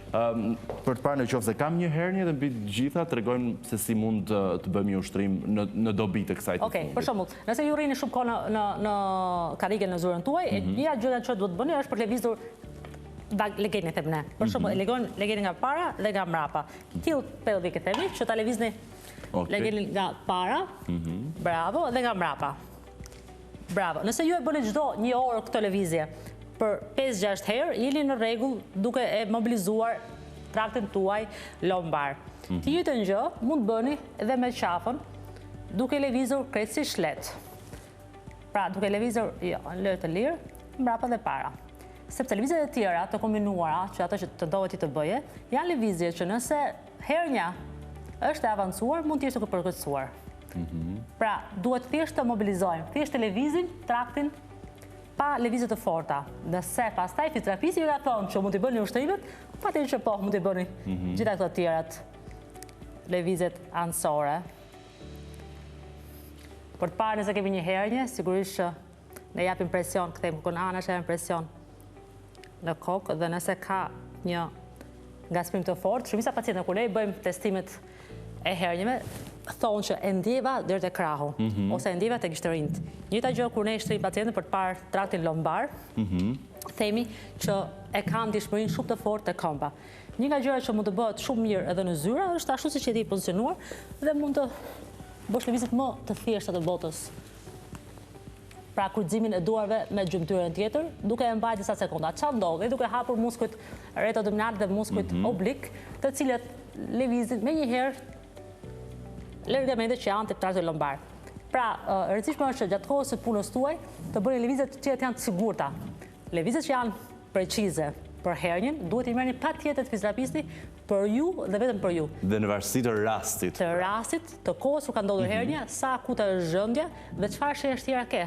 Për të parë në qoftë se kam një hernje dhe mbi të gjitha tregojnë se si mund të bëjmë një ushtrim në dobi të kësaj të fundit. Okej, për shembull, nëse ju rrini shumë kohë në karrigen në zyrën tuaj, një gjëra që duhet bëni është për lëvizur legetin e them ne. Për shembull, legetin nga para dhe nga mbrapa. Till pelvik e themi që ta lëvizni legetin nga para, bravo, dhe nga mbrapa. Bravo. Nëse ju e bëni çdo një orë këtë lëvizje për 5-6 herë, jeni në rregull duke e mobilizuar traktin tuaj lombar. Të njëjtën gjë mund bëni edhe me qafën, duke lëvizur krejtësisht lehtë. Pra, duke lëvizur lërë të lirë, mbrapa dhe para. Sepse lëvizjet e tjera të kombinuara, që ato që tentohet ti të bëje, janë lëvizje që nëse hernja është e avancuar, mund të jetë të përkëtësuar. Pra, duhet thjesht të mobilizojmë, thjesht të lëvizim traktin pa lëvizje të forta. Nëse pastaj fizioterapisi ju ka thonë që mund t'i bëni ushtrimet, patjetër që po, mund t'i bëni gjitha këto tjerat lëvizjet anësore. Për të parë nëse kemi një hernje, sigurisht që ne japim presion, kthejmë kokën anash, japim presion në kokë dhe nëse ka një ngasprim të fortë, shumica pacientë kur ne i bëjmë testimet e hernjeve, thonë që e ndjeva deri te krahu ose e ndjeva tek shtërinjt. Njëjta gjë kur ne i shtrim pacientën për të parë traktin lombar, themi që e kanë dishmërinë shumë të fortë te këmba. Një nga gjërat që mund të bëhet shumë mirë edhe në zyra është ashtu siç e di pozicionuar dhe mund të bësh lëvizjet më të thjeshta të botës. Pra kryqëzimin e duarve me gjymtyrën tjetër, duke e mbajtur disa sekonda. Çfarë ndodh? Duke hapur muskujt reto-abdominal dhe muskujt oblik, të cilët lëvizin menjëherë ligamentet që janë të traktit lombar. Pra, e rëndësishme është që gjatë kohës së punës tuaj të bëni lëvizjet që janë të sigurta. Lëvizjet që janë precize për hernjen duhet i merrni patjetër fizioterapisti për ju dhe vetëm për ju. Dhe në varësi të rastit. Të rastit, të kohës kur ka ndodhur hernja, sa akuta është zhëndja dhe çfarë shenjë tjera ke.